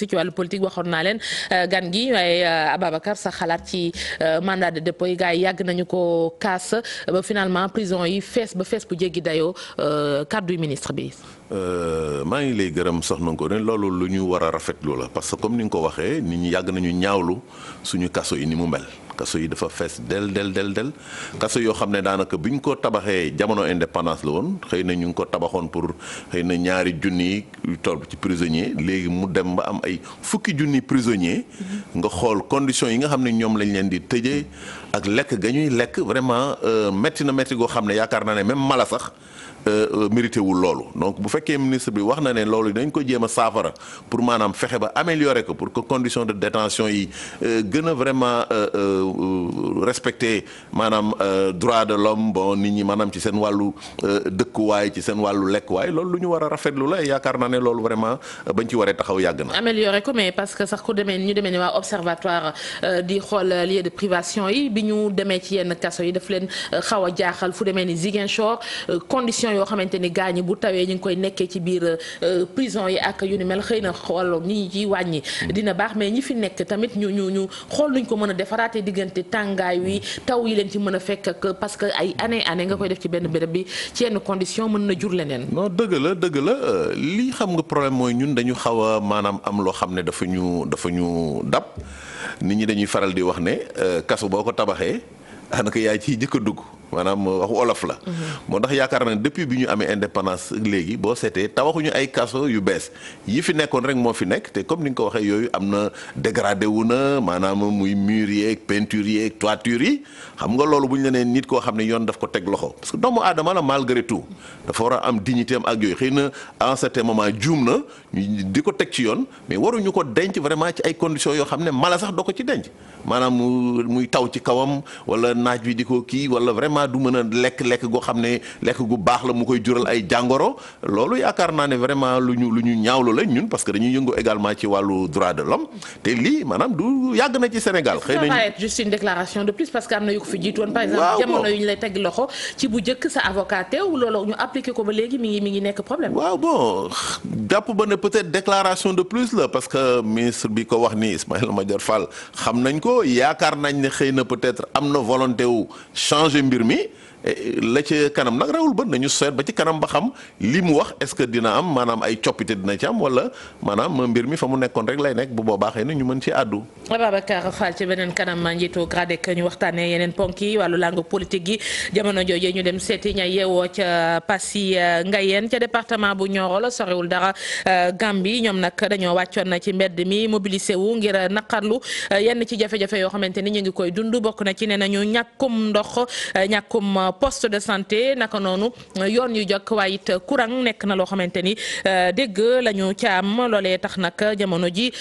ci wàllu politique waxoon naa leen gan gi waaye Ababacar sa xalaat ci mandat de dépôt yi gars yi yàgg nañu ko kaas ba finalement prison yi fees ba fees bu jéggi dayoo kàddu ministre bi. maa ngi lay gërëm soxna ko ne loolu lu ñu war a rafetlu la parce que comme ni nga ko waxee nit ñi yàgg nañu ñaawlu suñu kaso yi ni mu mel. kaso yi dafa fees del kaso yoo xam ne daanaka bi ñu ko tabaxee jamono indépendance la woon xëy na ñu ngi ko tabaxoon pour xëy na ñaari junni yu toll ci prisonnier léegi mu dem ba am ay fukki junni prisonnier nga xool conditions yi nga xam ne ñoom lañ leen di tëjee ak lekk ga ñuy lekk vraiment métti na métti goo xam ne yaakaar naa ne même mala sax mérité wul loolu donc bu fekkee ministre bi wax na ne loolu dañ ko jéem a saafara pour maanaam fexe ba améliorer ko pour que condition de détention yi gën a vraiment respecter maanaam droit de l'homme bon nit ñi maanaam ci seen wàllu dëkkuwaay ci seen wàllu lekkuwaay loolu lu ñu war a rafetlu la yaakaar naa ne loolu vraiment bañ ci waree taxaw yàgg na. améliorer ko mais parce que sax ku demee ñu demee ni waa observatoire di xool lieu de privation yi bi ñu demee ci yenn kaso yi daf leen xaw a jaaxal fu demee ni Ziguinchor condition yoo xamante ni gaañi bu tawee ñu ngi koy nekkee ci biir prison yi ak yu ni mel xëy na xool ñi ci wàññi dina baax mais ñi fi nekk tamit ñu xool luñ ko mën a defaraatee diggante tàngaay wi taw yi leen ci mën a fekk ak parce que ay année nga koy def ci benn béréb bi ci yenn condition mën na jur leneen. non dëgg la lii xam nga problème mooy ñun dañu xaw a maanaam am loo xam ne dafa ñu dab nit ñi dañuy faral di wax ne kaso boo ko tabaxee daanaka yaay ciy jëkk a dugg. maanaam waxu olof la. moo tax yaakaar na depuis bi ñu amee indépendance léegi boo seetee tabaxuñu ay kaso yu bees yi fi nekkoon rek moo fi nekk te comme ni nga ko waxee yooyu am na dégradé wu na maanaam muy mur yeeg peinture yeeg toiture yi xam nga loolu bu ñu la nee nit koo xam ne yoon daf ko teg loxo parce que doomu aadama la malgré tout dafa war a am dignité am ak yooyu xëy na à un certain moment juum na ñu di ko teg ci yoon mais waruñu ko denc vraiment ci ay conditions yoo xam ne mala sax doo ko ci denc maanaam muy taw ci kawam wala naaj bi di ko kii wala vraiment du mën a lekk goo xam ne lekk gu baax la mu koy jural ay jàngoro loolu yaakaar naa ne vraiment lu ñu ñaawlu la ñun parce que dañuy yëngu également ci wàllu droit de l'homme te lii maanaam du yàgg na ci Sénégal. xëy na ça va être juste une déclaration de plus parce que am na yu ko fi jiitoon par exemple jamono yu ñu lay teg loxo ci bu njëkk sa avocat teew loolu ñu appliqué ko ba léegi mi ngi nekk problème. waaw bon jàpp ba ne peut-être déclaration de plus la parce que ministre bi ko wax ni Ismaïla Madior Fall xam nañ ko yaakaar nañ ne xëy na peut-être am na volonté wu changer mbir mi la ci kanam nag rawul bët nañu seet ba ci kanam ba xam li mu wax est-ce que dina am maanaam ay coppite dina ci am wala maanaam mbir mi fa mu nekkoon rek lay nekk bu boobaa xëy na ñu mën ci àddu. Ababacar Fall ci beneen kanam njiitu GRADEC ñu waxtaanee yeneen ponk yi wàllu langue politique gi jamono jooju ñu dem seeti ña yeewoo ca Passy Ngayeen ca département bu Nioro la soriwul dara Gambie ñoom nag dañoo wàccoon ci mbedd mi mobilisé wu ngir naqarlu yenn ci jafe-jafe yoo xamante ni ñu ngi koy dund bokk na ci nee nañu ñàkkum ndox ñàkkum poste de santé naka noonu yoon yu jokk waaye it courant nekk na loo xamante ni dégg la ñu ca am loolee tax nag jamono ji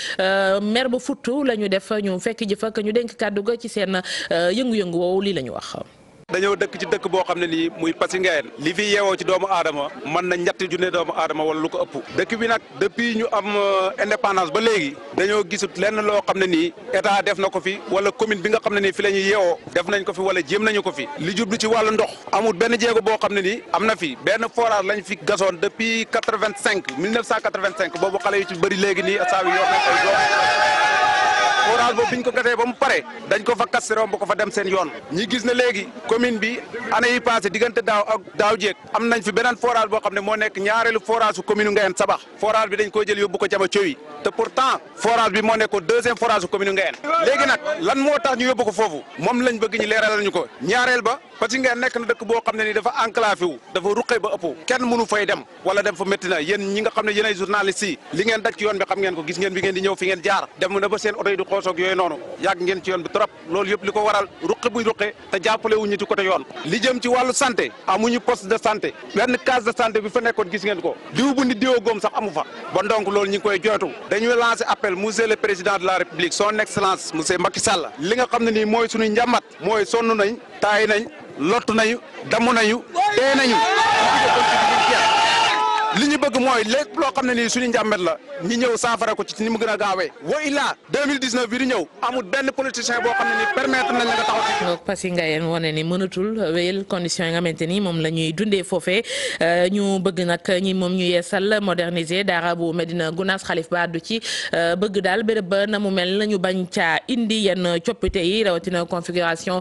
mer ba futtu la ñu def ñu fekk ji fa ñu dénk kàddu ga ci seen yëngu-yëngu woowu lii la ñu wax. dañoo dëkk ci dëkk boo xam ne nii muy Passy Ngayeen li fi yeewoo ci doomu aadama mën na ñetti junne doomu aadama wala lu ko ëpp dëkk bi nag depuis ñu am indépendance ba léegi dañoo gisut lenn loo xam ne nii état def na ko fi wala commune bi nga xam ne nii fi la ñuy yeewoo def nañ ko fi wala jéem nañu ko fi li jublu ci wàllu ndox amul benn jéego boo xam ne nii am na fi benn forage lañ fi gasoon depuis 1985 boobu xale yu ci bëri léegi nii saa yu yor nañ ay doom forage boobu biñ ko gasee ba mu pare dañ ko fa kas romb ko fa dem seen yoon ñi gis na léegi commune bi année yi passé diggante daaw ak daaw jéeg am nañ fi beneen forage boo xam ne moo nekk ñaareelu forage su commune Ngayeen Sabax forage bi dañ koy jël yóbbu ko Jama Thioy te pourtant forage bi moo nekkoon deuxième forage su commune Ngayeen léegi nag lan moo tax ñu yóbbu ko foofu moom lañ bëgg ñu leeralal ñu ko ñaareel ba parce que Ngayeen nekk na dëkk boo xam ne ni dafa enclavé wu dafa ruqe ba ëpp kenn mënu fay dem wala dem fa métti na yéen ñi nga xam ne yéenay journaliste yi li ngeen daj ci yoon bi xam ngeen ko gis ngeen bi ngeen di ñëw fi ngeen jaar dem na ba seen oto yi di xoosoog yooyu noonu yàgg ngeen ci yoon bi trop loolu yëpp li ko waral ruqe buy ruqe te jàppale wuñu ci côté yoon li jëm ci wàllu santé amuñu poste de santé benn case de santé bi fa nekkoon gis ngeen ko diw bu ni diwoo góom sax amu fa ba donc loolu ñu ngi koy jooytu dañuy lancer appel monsieur le président de la république son excellence monsieur Macky Sall li nga xam ne nii mooy suñu njàmbat mooy sonn nañ taay nañ lottu nañu damm nañu dee nañu li ñu bëgg mooy lépp loo xam ne nii suñu njàmbat la ñi ñëw saafara ko ci ni mu gën a gaawee wa illaa 2019 bi di ñëw amul benn politicien boo xam ne nii permettre nañ la nga taxaw. Passy Ngayène wane ni mënatul wéyal conditions yi nga xamante ni moom la ñuy dundee foofee ñu bëgg nag ñi moom ñu yeesal moderniser daara bu Medina Gounass Khalif Ba addu ci bëgg daal béréb ba na mu mel ñu bañ caa indi yenn coppite yi rawatina configuration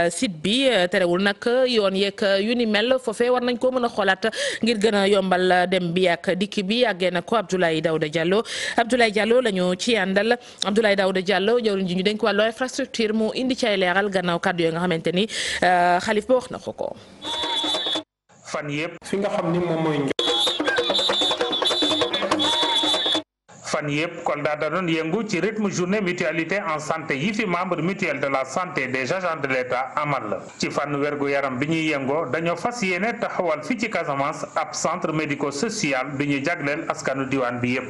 site bi terewul nag yoon yeeg yu ni mel foofee war nañ ko mën a xoolaat ngir gën a yombal dem bi ak dikk bi àggee na ko Abdoulaye Daouda Diallo la ñu ci àndal Abdoulaye Daouda Diallo jawriñ ji ñu dénk wàllu infrastructure mu indi ci ay leeral gannaaw kàddu yoo nga xamante ni Khalif Ba wax na ko. fan yëpp fi nga xam ni moom mooy fan yëpp Kolda da doon yëngu ci rythme journée mutualité en santé yi fi membre mutuelle de la santé des agents de l'État amal la ci fànn wergu yaram bi ñuy yëngoo dañoo fas yéene taxawal fi ci Casamance ab centre médico-social bi ñu jagleel askanu diwaan bi yëpp.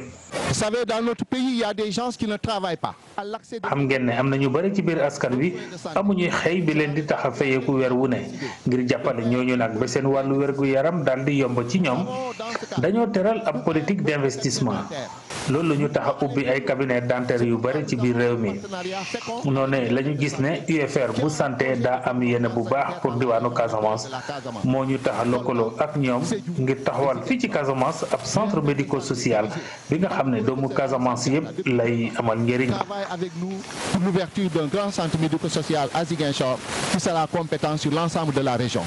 Vous savez, dans notre pays, il y a des gens qui ne travaillent pas. xam ngeen ne am na ñu bëri ci biir askan wi amuñuy xëy bi leen di tax a fayeeku weer wu ne ngir jàppale ñooñu nag ba seen wàllu wergu yaram daal di yomb ci ñoom dañoo teral ab politique d'investissement loolu ñu tax a ubbi ay cabinet dentaire yu bëri ci biir réew mi noonu la ñu gis ne UFR bu santé daa am yéene bu baax pour diwaanu Casamance moo ñu tax a lëkkaloo ak ñoom ngir taxawal fii ci Casamance ab centre médico-social bi nga xam ne doomu Casamance yëpp lay amal njëriñ. Avec nous pour l'ouverture d'un grand centre médico-social à Ziguinchor qui sera compétent sur l'ensemble de la région.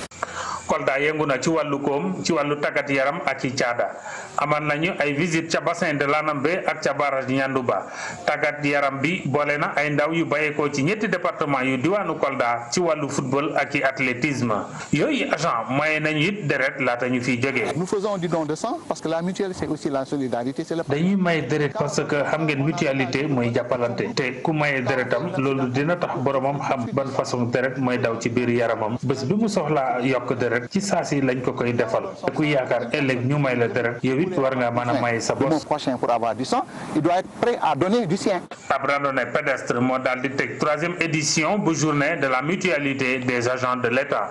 Kolda yëngu na ci wàllu koom ci wàllu tàggat yaram ak ci caada amal nañu ay visite ca bassin de l'Anambé ak ca barrage Ñanduba tàggat yaram bi boole na ay ndaw yu bàyyeekoo ci ñetti département yu diwaanu Kolda ci wàllu football ak ci athlétisme yooyu agent maye nañu it deret laata ñu fiy jógee. Nous faisons du don de sang parce que la mutuelle c'est aussi la solidarité. dañuy maye deret parce que xam ngeen mutualité mooy jàppalante te ku maye deretam loolu dina tax boromam xam ban façon deret mooy daw ci biir yaramam bés bi mu soxlaa yokk deret ci saa si lañ ko koy defal te ku yaakaar ëllëg ñu may la deret yow it war nga mën a may sa bos. Prochain pour avoir du sang, il doit être prêt à donner du sien. ab randonnée pédestre moo daal di teg 3e édition bu journée de la mutualité des agents de l'État.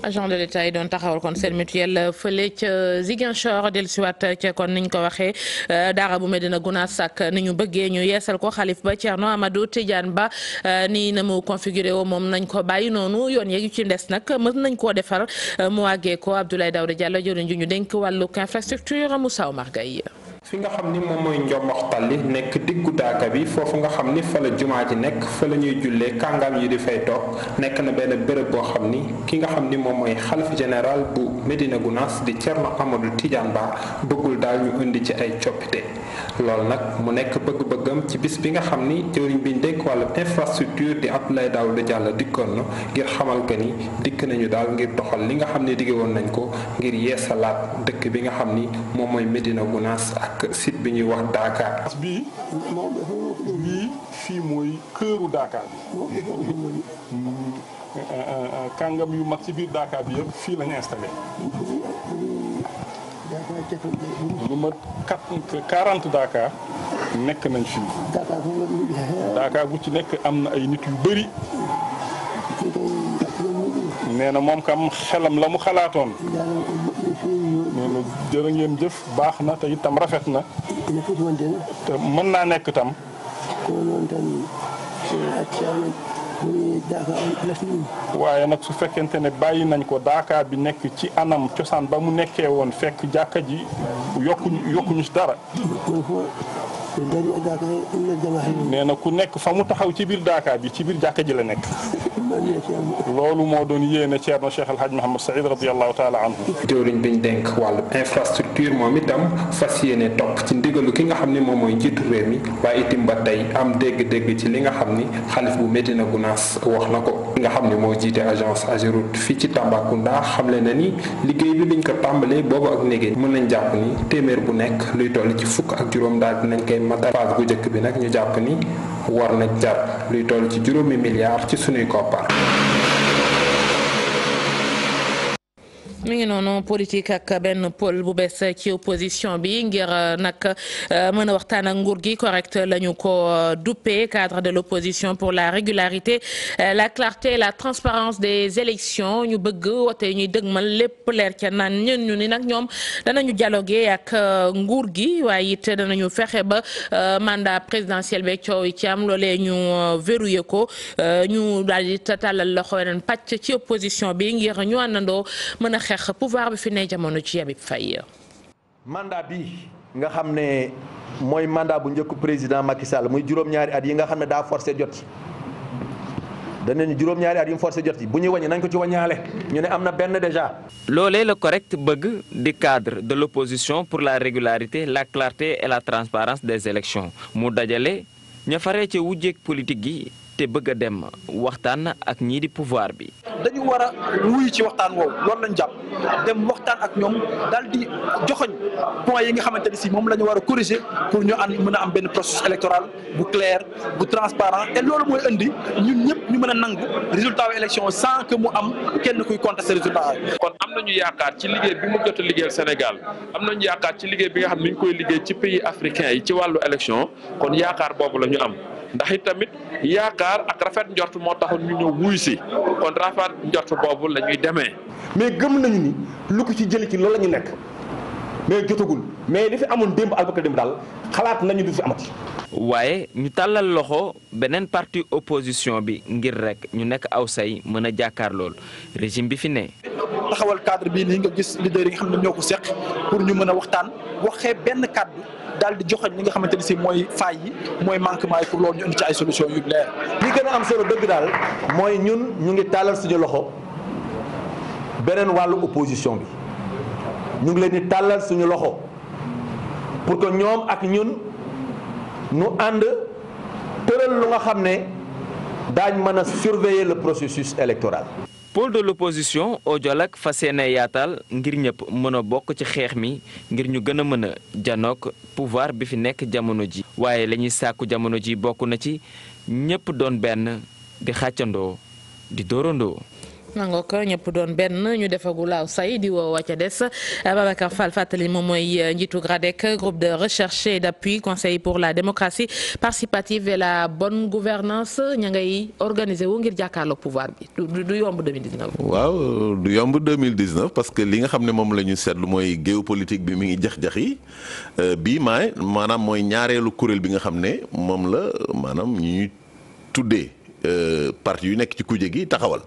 agent de l'État yi doon taxawal kon seen mutuelle fële ca Ziguinchor dellusiwaat ca kon niñ ko waxee daara bu Medina Gounass ak ni ñu bëggee ñu yeesal ko Khalif Ba Thierno Amadou Tidiane Ba ni na mu configuré woo moom nañ ko bàyyi noonu yoon yeeg yu ci ndes nag mën nañ koo defar mu àggee ko Abdoulaye Daouda Diallo jëriñ ju ñu dénk wàllu infrastructure Moussa Omar Gaye fi nga xam ni moom mooy njomboxtali nekk diggu daaka bi foofu nga xam ni fa la jumaa ji nekk fa la ñuy jullee kàngam yi di fay toog nekk na benn bërëb boo xam ni ki nga xam ni moom mooy xalif général bu Medina Gounass di Thierno Amadou Tidiane Ba bëggul daal ñu indi ci ay coppite loolu nag mu nekk bëgg-bëggam ci bis bi nga xam ni jëwriñ bi ñu dénk wàllu infrastructure di Abdoulaye Daouda Diallo dikkoon na ngir xamal que ni dikk nañu daal ngir doxal li nga xam ne digge woon nañ ko ngir yeesalaat dëkk bi nga xam ni moom mooy Medina Gounass ak site bi ñuy wax Dakar. bii fii mooy këru Dakar bi kàngam yu mag ci biir Dakar bi yëpp fii lañu installé lu ma 40 Dakar nekk nañ fii Dakar bu ci nekk am na ay nit yu bëri nee na moom kam xelam la mu xalaatoon nee na jërë ngeen jëf baax na te itam rafet na te mën naa nekk tam waaye nag su fekkente ne bàyyi nañ ko Dakar bi nekk ci anam cosaan ba mu nekkee woon fekk jàkka ji yokkuñu ci dara nee na ku nekk fa mu taxaw ci biir Dakar bi ci biir jàkka ji la nekk loolu moo doon yéene Thierno Cheikh El Hadj Mouhamed Saïd radiyallahu taala anhu jëwriñ biñ dénk wàllu infrastructure moom itam fas yéene topp ci ndigalu ki nga xam ni moom mooy njiitu réew mi waaye itam ba tey am dégg-dégg ci li nga xam ni xalif bu Medina Gounass wax na ko nga xam ni moo jiite agence Ageroute fii ci Tambacounda xamle na ni liggéey bi biñ ko tàmbalee boobu ak néegéen mën nañ jàpp ni téeméer bu nekk luy toll ci fukk ak juróom daal dinañ koy matal phase bu njëkk bi nag ñu jàpp ni war na jar luy toll ci juróomi milliards ci sunuy koppar. mi ngi noonu politique ak benn pôle bu bees ci opposition bi ngir nag mën a waxtaan ak nguur gi correct la ñu ko duppee cadre de l'opposition pour la régularité la clarté et la transparence des élections ñu bëgg wote ñuy dëgmal lépp leer ca naan ñun ñu ni nag ñoom danañu dialoguer ak nguur gi waaye it danañu fexe ba mandat présidentiel bi coow yi ci am loolee ñu verrouillé ko ñu daal di tàllal loxo yeneen pàcc ci opposition bi ngir ñu àndandoo mën a xeex pouvoir bi fi ne jamono ci Habib Faye. mandat bi nga xam ne mooy mandat bu njëkk président Macky Sall muy juróom-ñaari at yi nga xam ne daa forcé jot ci danañu juróom-ñaari at yi mu forcé jot ci bu ñuy wàññi nañ ko ci wàññaale ñu ne am na benn déjà. loolee la correct bëgg di cadre de l'opposition pour la régularité la clarté et la transparence des élections mu dajale ña faree ca wujjeeg politique gi te bëgg a dem waxtaan ak ñii di pouvoir bi. dañu war a wuyu ci waxtaan woowu loolu lañ jàpp dem waxtaan ak ñoom daal di joxoñ points yi nga xamante ni si moom la ñu war a corriger pour ñu mën a am benn processus électoral bu clair bu transparent et loolu mooy indi ñun ñëpp ñu mën a nangu résultat wu élection sans que mu am kenn kuy contester résultat yi. kon am nañu yaakaar ci liggéey bi mu jot a liggéeyal Sénégal am nañu yaakaar ci liggéey bi nga xam ne ñu koy liggéey ci pays africains yi ci wàllu élection kon yaakaar boobu la ñu am. ndax it tamit yaakaar ak rafet njort moo taxoon ñu ñëw wuy si kon rafet njort boobu la ñuy demee. mais gëm nañu ni lu ko ci jëli ci loolu la ñu nekk mais jotagul mais li fi amoon démb albaka démb daal xalaat nañu du fi amati. waaye ñu tàllal loxo beneen parti opposition bi ngir rek ñu nekk aw say mën a jàkkaar lool régime bi fi ne. taxawal cadre bii nii nga gis leader yi nga xam ne ñoo ko seq pour ñu mën a waxtaan waxee benn kàddu daal di joxoñ li nga xamante ni si mooy faay yi mooy manquement yi pour loolu ñu indi ci ay solution yu leer. li gën a am solo dëgg daal mooy ñun ñu ngi tàllal suñu loxo beneen wàllu opposition bi ñu ngi leen di tàllal suñu loxo pour que ñoom ak ñun ñu ànd tëral lu nga xam ne daañ mën a surveiller le processus électoral. pôle de l'opposition au dialogue fas yéene yaatal ngir ñëpp mën a bokk ci xeex mi ngir ñu gën a mën a janook pouvoir bi fi nekk jamono ji. waaye la ñuy sàkku jamono ji bokk na ci ñëpp doon benn di xàccandoo di dóorandoo. nangoo ko ñëpp doon benn ñu defagul aw say di woo ca des Babacar Fall fàttali moom mooy njiitu GRADEC groupe de recherche et d'appui conseil pour la démocratie participative et la bonne gouvernance ña ngay organiser wu ngir jàkkaarloog pouvoir bi du yomb 2019. waaw du yomb 2019 parce que li nga xam ne moom la ñu seetlu mooy géopolitique bi mi ngi jax-jax yi bii maanaam mooy ñaareelu kuréel bi nga xam ne moom la maanaam ñuy tuddee parti yu nekk ci kuje gi taxawal.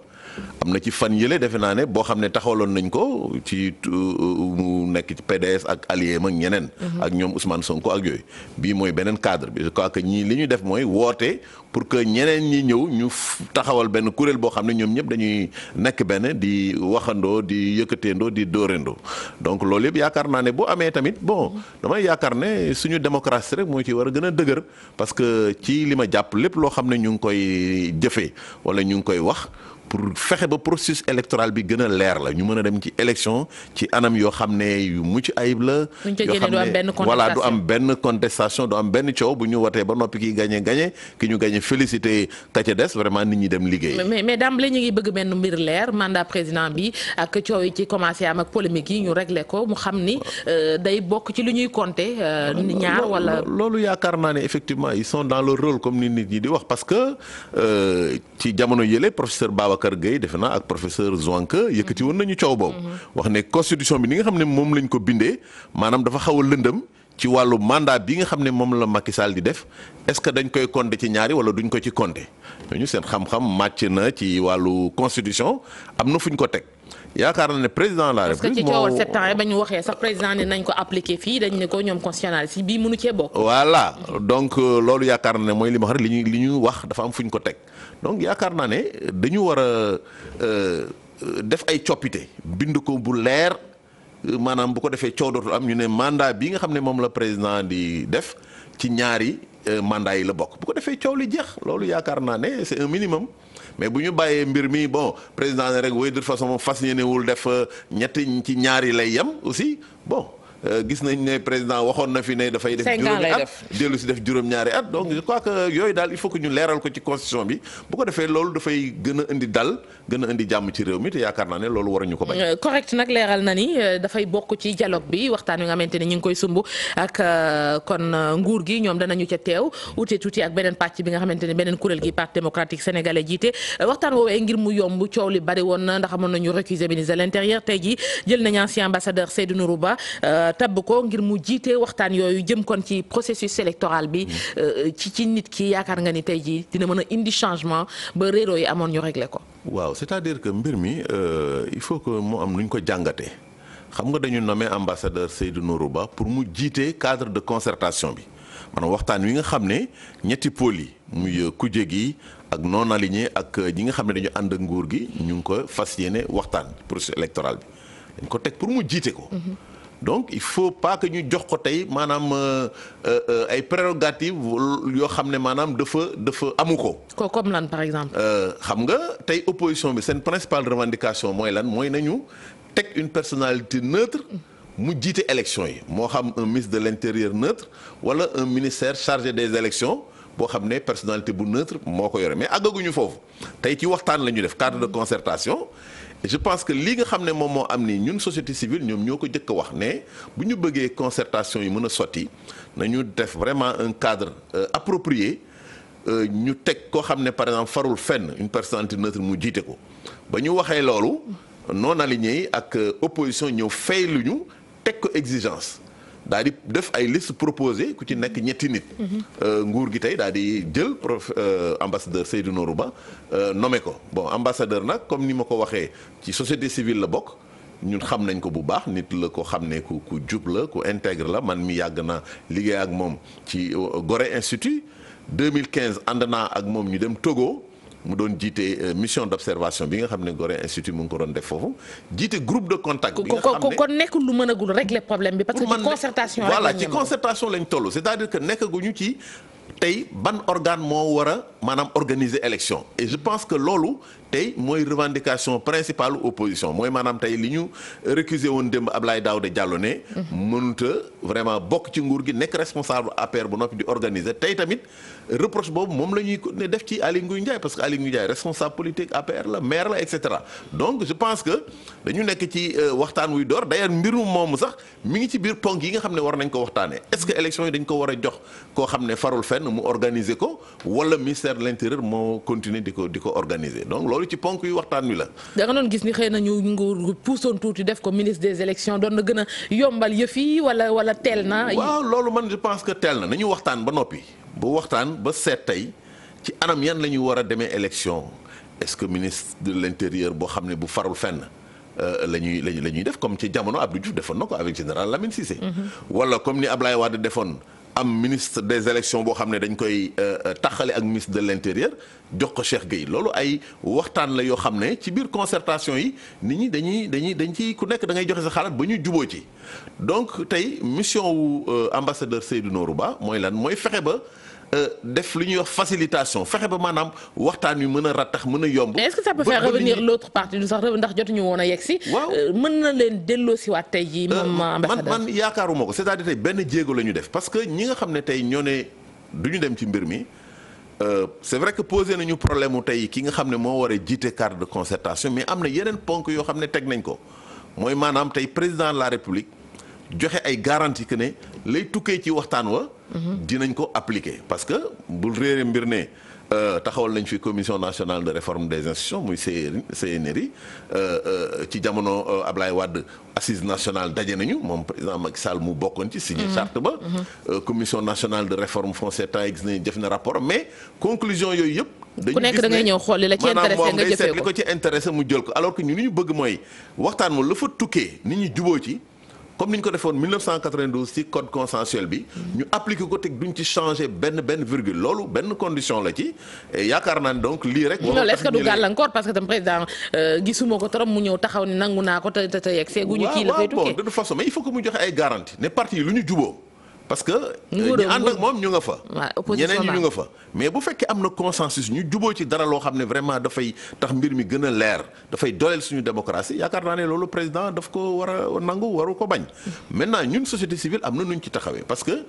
am na ci fan yële defe naa ne boo xam ne taxawaloon nañ ko ci mu nekk ci PDS ak allié ak ñeneen. ak ñoom Ousmane Sonko ak yooyu. bii mooy beneen cadre bi je crois que ñii li ñu def mooy woote pour que ñeneen ñi ñëw ñu taxawal benn kuréel boo xam ne ñoom ñëpp dañuy nekk benn di waxandoo di yëkkateendoo di dóorandoo donc loolu yëpp yaakaar naa ne boo amee tamit bon damay yaakaar ne suñu démocratie rek moo ci war a gën a dëgër parce que ci li ma jàpp lépp loo xam ne ñu ngi koy jëfee wala ñu ngi koy wax. pour fexe ba processus électoral bi gën a leer la ñu mën a dem ci élection ci anam yoo xam ne yu mucc ayib la. yoo xam ne voilà du am benn contestation du am benn coow bu ñu watee ba noppi ki gagné ki ñu gagné félicité ka ca des vraiment nit ñi dem liggéey. mais d'emblée ñu ngi bëgg benn mbir leer mandat président bi ak coow yi ci commencé am ak polémique yi ñu réglé ko mu xam ni day bokk ci lu ñuy compter ñaar wala. loolu yaakaar naa ne effectivement ils sont dans leur rôle comme ni nit ñi di wax parce que ci jamono yële professeur Babacar Gueye defe naa ak professeur Zouanka yëkkati woon nañu coow boobu. wax ne constitution bi ni nga xam ne moom lañ ko bindee maanaam dafa xaw a lëndëm ci wàllu mandat bi nga xam ne moom la Macky Sall di def est-ce que dañ koy compter ci ñaari wala duñ ko ci compter ñooñu seen xam-xam màcc na ci wàllu constitution am na fu ñu ko teg. yaakaar na ne président de la République parce que ci coowal 7 ans ba ñu waxee sax président ne nañ ko appliquer fii dañ ne ko ñoom constitutionnel si bii mënu cee bokk. voilà donc loolu yaakaar na ne mooy li ma wax rek li ñu wax dafa am fu ñu ko teg donc yaakaar naa ne dañu war a def ay coppite bind ko bu leer maanaam bu ko defee coow dootul am ñu ne mandat bi nga xam ne moom la président di def ci ñaari mandat yi la bokk bu ko defee coow li jeex loolu yaakaar naa ne c'est un minimum. mais bu ñu bàyyee mbir mi bon président ne rek woy de toute façon moom fas yéenewul def ñetti ci ñaari lay yem aussi bon gis nañ ne président waxoon na fi ne dafay def juróomi at dellu si def juróom-ñaari at donc je crois que yooyu daal il faut que ñu leeral ko ci constitution bi bu ko defee loolu dafay gën a indi dal gën a indi jàmm ci réew mi te yaakaar naa ne loolu waruñu ko bañ. correct nag leeral na ni dafay bokk ci dialogue bi waxtaan wi nga xamante ne ñu ngi koy sumb ak kon nguur gi ñoom danañu ca teew ute tuuti ak beneen pàcc bi nga xamante ne beneen kuréel gi parti démocratique sénégalais jiite waxtaan woowee ngir mu yomb coow li bari woon na ndax amoon nañu récuser ministre de l'intérieur tey jii jël nañu ancien ambassadeur Seydou Nourou Ba tabb ko ngir mu jiite waxtaan yooyu jëm kon ci processus électoral bi ci nit ki yaakaar nga ni tey jii dina mën a indi changement ba réeroo yi amoon ñu régler ko. waaw c'est-à-dire que mbir mi il faut que mu am nu ñu ko jàngatee xam nga dañu nommé ambassadeur Seydou Nourou Ba pour mu jiite cadre de concertation bi maanaam waxtaan wi nga xam ne ñetti pôles yi muy kuje gi ak non aligné ak ñi nga xam ne dañu ànd ak nguur gi ñu ngi ko fas yéene waxtaan processus électoral bi dañ ko teg pour mu jiite ko. donc il faut pas que ñu jox ko tey maanaam ay prérogatives yoo xam ne maanaam dafa amu ko. comme lan par exemple. xam nga tey opposition bi seen principale revendication mooy lan mooy nañu teg une personnalité neutre mu jiite élection yi moo xam un ministre de l'intérieur neutre wala un ministère chargé des élections boo xam ne personnalité bu neutre moo ko yore mais àggaguñu foofu tey ci waxtaan la ñu def cadre de concertation. je pense que li nga xam ne moom moo am ni ñun société civile ñoom ñoo ko jëkk a wax ne bu ñu bëggee concertation yi mën a sotti nañu def vraiment un cadre approprié ñu teg koo xam ne par exemple farul fenn une personnalité neutre mu jiite ko ba ñu waxee loolu non aligné yi ak opposition ñëw fay lu ñu teg ko exigence daal di def ay liste proposée ku ci nekk ñetti nit. nguur gi tey daal di jël ambassadeur Seydou Nourou Ba nommé ko bon ambassadeur nag comme ni ma ko waxee ci société civile la bokk ñun xam nañ ko bu baax nit la ko xam ne ku jub la ku intègre la man mi yàgg na liggéey ak moom ci Gorée Institut 2015 ànd naa ak moom ñu dem Togo. mu doon jiite mission d'observation bi nga xam ne Gorée Institut mu ngi ko doon def foofu jiite groupe de contact. bi nga xam ne kon nekkul lu mënagul régler problème bi. parce que ci concertation voilà ci concertation lañ toll c'est-à-dire que nekkaguñu ci tey ban organe moo war a maanaam organiser élection et je pense que loolu tey mooy revendication principale opposition mooy maanaam tey li ñu récusé woon démb Abdoulaye Daouda Diallo ne mënut a vraiment bokk ci nguur gi nekk responsable APR bu noppi di organiser tey tamit reproche boobu moom la ñuy ne def ci Aly Ngouille Ndiaye parce que Aly Ngouille Ndiaye responsable politique APR la maire la et cetera donc je pense que dañu nekk ci waxtaan wuy door d'ailleurs mbirum moomu sax mi ngi ci biir ponk yi nga xam ne war nañ ko waxtaanee est-ce que élection yi dañ ko war a jox koo xam ne farul fenn mu organiser ko wala ministère de l'intérieur moo continuer di ko organiser donc loolu ci ponk yu waxtaan wi la. da nga doon gis ni xëy na ñu nguur puusoon tuuti def ko ministre des élections doon na gën a yombal yëf yi wala teel na. waaw loolu man je pense que teel na nañu waxtaan ba noppi bu waxtaan ba seet tey ci anam yan la ñu war a demee élection est-ce que ministre de l'intérieur boo xam ne bu farul fenn. la ñuy def comme ci jamono Abdou Diouf defoon na ko avec général Lamine Cissé. wala comme ni Ablaye Wade defoon am ministre des élections boo xam ne dañ koy taxale ak ministre de l'intérieur jox ko Cheikh Gueye loolu ay waxtaan la yoo xam ne ci biir concertation yi nit ñi dañ ci ku nekk da ngay joxe sa xalaat ba ñu juboo ci donc tey mission wu ambassadeur Seydou Nourou Ba mooy lan mooy fexe ba. def lu ñuy wax facilitation fexe ba maanaam waxtaan wi mën a rattax mën a yomb. mais est-ce que ça peut faire revenir l'autre partie du sax ndax jotuñu woon a yegg si. waaw mën na leen delloosiwaat tey jii. moom ambassadeur man yaakaaruma ko c'est-à-dire tey benn jéego la ñu def parce que ñi nga xam ne tey ñoo ne du ñu dem ci mbir mi c'est vrai que posé nañu problème mu tey ki nga xam ne moo war a jiite cadre de concertation mais am na yeneen ponk yoo xam ne teg nañ ko mooy maanaam tey président de la République. joxe ay garantie que ne lay tukkee ci waxtaan wa dinañ ko appliquer parce que bul réere mbir ne taxawal nañ fi commission nationale de réforme des institutions muy CNRI ci jamono Ablaye Wade assise nationale daje nañu moom président Macky Sall mu bokkoon ci signé charte ba commission nationale de réforme foncière temps gis nañ def na rapport mais conclusion yooyu yëpp ku nekk da ngay ñëw xool li la ci intéressé nga jëfee ko li ko ci intéressé mu jël ko alors que ñu li ñu bëgg mooy waxtaan moom la fa tukkee nit ñi juboo ci comme ni ñu ko defoon 1992 ci code consensuel bi ñu appliqué ko teg duñ ci changé benn virgule loolu benn condition la ci yaakaar naa ne donc lii rek. loolu est-ce que du gàllankoor parce que tam président gisuma ko trop mu ñëw taxaw ni nangu naa ko te yegg seeguñu kii la fay tukkee. de toute façon mais il faut que mu joxe ay garantie ne parti yi lu ñu juboo parce que ñi ànd ak moom ñu nga fa. ñeneen ñi ñu nga fa. mais bu fekkee am na consensus ñu juboo ci dara loo xam ne vraiment dafay tax mbir mi gën a leer dafay dooleel suñu démocratie yaakaar naa ne loolu président daf ko war a nangu waru ko bañ. maintenant ñun société civile am na nuñ ci taxawee parce que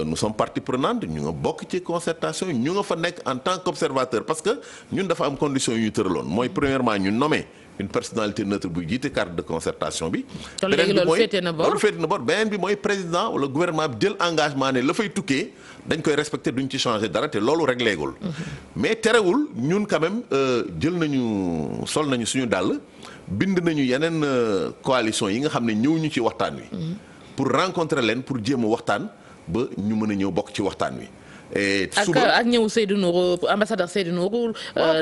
nous sommes partie prenante ñu nga bokk ci concertation ñu nga fa nekk en tant qu'observateur parce que ñun dafa am condition yu ñu tëraloon mooy premièrement ñu nommé une personnalité neutre buy jiite cadre de concertation bi. beneen bi mooy loolu féete na bor beneen bi mooy président wala gouvernement bi jël engagement ne la fay tukkee dañ koy respecter duñ ci changer dara te loolu régléegul. mais terewul ñun quand même jël nañu sol nañu suñu dàll bind nañu yeneen coalition yi nga xam ne ñëw ñu ci waxtaan wi. pour rencontrer leen pour jéem a waxtaan ba ñu mën a ñëw bokk ci waxtaan wi. ak ñëw Seydou Nourou ambassadeur Seydou Nourou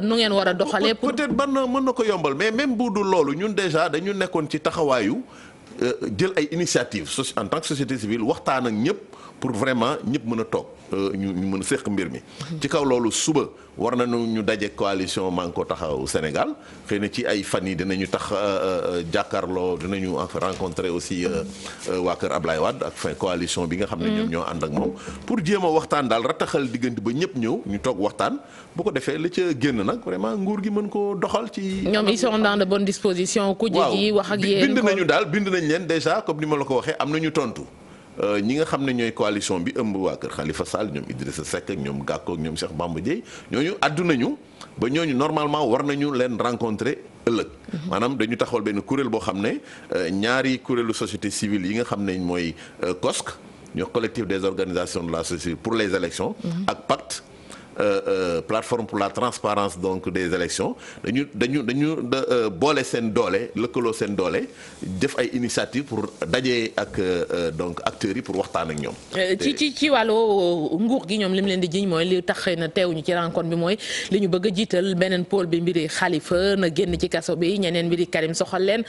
nu ngeen war a doxalee. peut-être mën na ko yombal mais même bu dul loolu ñun déjà dañu nekkoon ci taxawaayu jël ay initiative en tant que société civile waxtaan ak ñëpp pour vraiment ñëpp mën a toog ñu mën a séq mbir mi. ci kaw loolu suba war nañu ñu daje coalition Manko Taxawu Sénégal xëy na ci ay fan yi dinañu tax jàkkaarloo dinañu rencontrer aussi waa kër Ablaye Wade ak coalition bi nga xam ne ñoom ñoo ànd ak moom pour jéem a waxtaan daal rataxal diggante ba ñëpp ñëw ñu toog waxtaan bu ko defee la ca génn nag vraiment nguur gi mën koo doxal ci. ñoom ils sont dans de bonnes dispositions. ku ji wax ak yéen bind nañu leen déjà comme ni ma la ko waxee am nañu tontu. ñi nga xam ne ñooy coalition bi ëmb waa kër Khalifa Sall ñoom Idrissa Seck ak ñoom Gakou ak ñoom Cheikh Bamba Dièye ñooñu àddu nañu ba ñooñu normalement war nañu leen rencontrer ëllëg. maanaam dañu taxawal benn kuréel boo xam ne ñaari kuréelu société civile yi nga xam ne mooy COSC ñoo collectif des organisations de la société pour les élections ak pacte plateforme pour la transparence donc des élections dañu boole seen doole lëkkaloo seen doole def ay initiative pour dajee ak donc acteurs yi pour waxtaan ak ñoom. ci wàllu nguur gi ñoom li mu leen di jiñ mooy li tax xëy na teewuñu ci rencontre bi mooy li ñu bëgg a jiital beneen pôle bi mbiri Khalifa na génn ci kaso bi ñeneen mbiri Karim soxal leen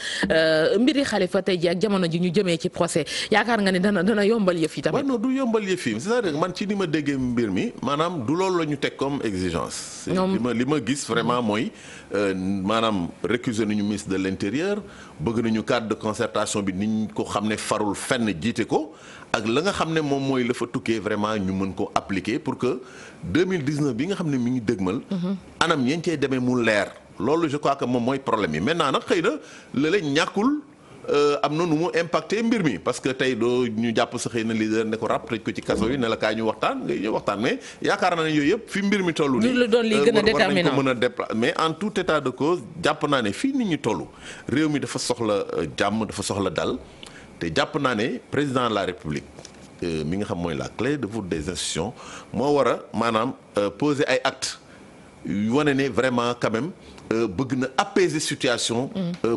mbiri Khalifa tey ji ak jamono ji ñu jëmee ci procès yaakaar nga ne dana yombal yëf yi tamit. non du yombal yëf yi c'est-à-dire man ci ni ma déggee mbir mi maanaam du loolu la ñu teg comme exigence. li ma gis vraiment mooy maanaam récuser nañu ministre de l'intérieur bëgg nañu cadre de concertation bi niñ ko xam ne farul fenn jiite ko ak la nga xam ne moom mooy la fa tukkee vraiment ñu mën ko appliquer pour que 2019 bi nga xam ne mi ngi dëgmal. anam yéen cay demee mu leer loolu je crois que moom mooy problème yi maintenant nag xëy na la ñàkkul. am na nu mu impacté mbir mi parce que tey doo ñu jàpp sa xëy na leader ne ko ràpp tëj ko ci kaso yi ne la kaay ñu waxtaan ngay ñu waxtaan mais yaakaar naa ne yooyu yëpp fi mbir mi toll nii lu doon li gën a déterminant war nañ ko mën a déplacer mais en tout état de cause jàpp naa ne fii nit ñi toll réew mi dafa soxla jàmm dafa soxla dal te jàpp naa ne président de la république mi nga xam mooy la clé de voûte des institutions moo war a maanaam poser ay actes wane ne vraiment quand même bëgg na apaiser situation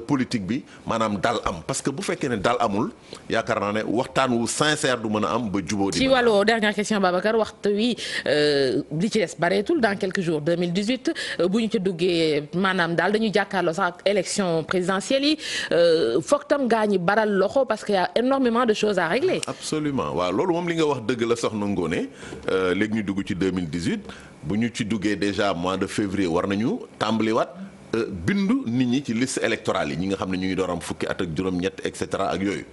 politique bi maanaam dal am parce que bu fekkee ne dal amul yaakaar naa ne waxtaan wu sincère du mën a am ba jubóo di. ci wàllu dernière question Babacar waxtu wi li ci des bareetul dans quelques jours 2018 bu ñu ci duggee maanaam daal dañuy jàkkaarloo sax ak élection présidentielle yi foog tam gaa ñi baral loxo parce que y a énormément de choses à régler. absolument waaw loolu moom li nga wax dëgg la soxna Ngoné léegi ñu dugg ci 2018 bu ñu ci duggee déjà mois de février war nañu tàmbaliwaat. bindu nit ñi ci liste électorale yi ñi nga xam ne ñu ngi door am fukki at ak juróom-ñett et cetera ak yooyu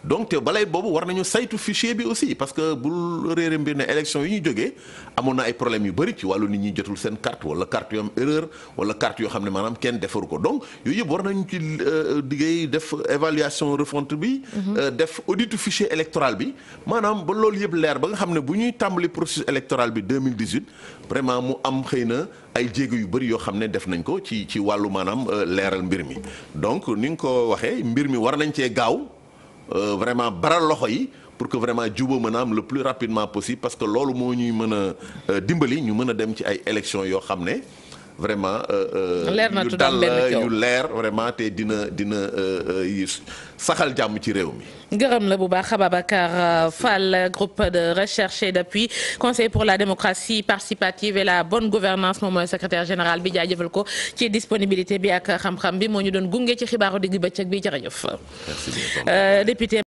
donc te balay boobu war nañu saytu fichier bi aussi parce que bul réere mbir ne élection yi ñu jógee amoon na ay problèmes yu bëri ci wàllu nit ñi jotul seen carte wala carte yu am erreur wala carte yoo xam ne maanaam kenn defaru ko donc yooyu yëpp war nañu ci liggéey def évaluation refonte bi def audit fichier électoral bi maanaam ba loolu yëpp leer ba nga xam ne bu ñuy tàmbali processus électoral bi 2018 vraiment mu am xëy na ay jéego yu bëri yoo xam ne def nañ ko ci wàllu maanaam leeral mbir mi donc ni nga ko waxee mbir mi war nañ cee gaaw vraiment baral loxo yi pour que vraiment jubóo mën a am le plus rapidement possible parce que loolu moo ñuy mën a dimbali ñu mën a dem ci ay élections yoo xam ne vraiment yu dal yu leer vraiment te dina saxal jàmm ci réew mi. gërëm la bu baax Babacar Fall groupe de recherche et d'appui conseil pour la démocratie participative et la bonne gouvernance moom mooy secrétaire général bi jaajëfal ko ci disponibilité bi ak xam-xam bi moo ñu doon gunge ci xibaaru digg bëccëg bi jërëjëf. Merci bien. député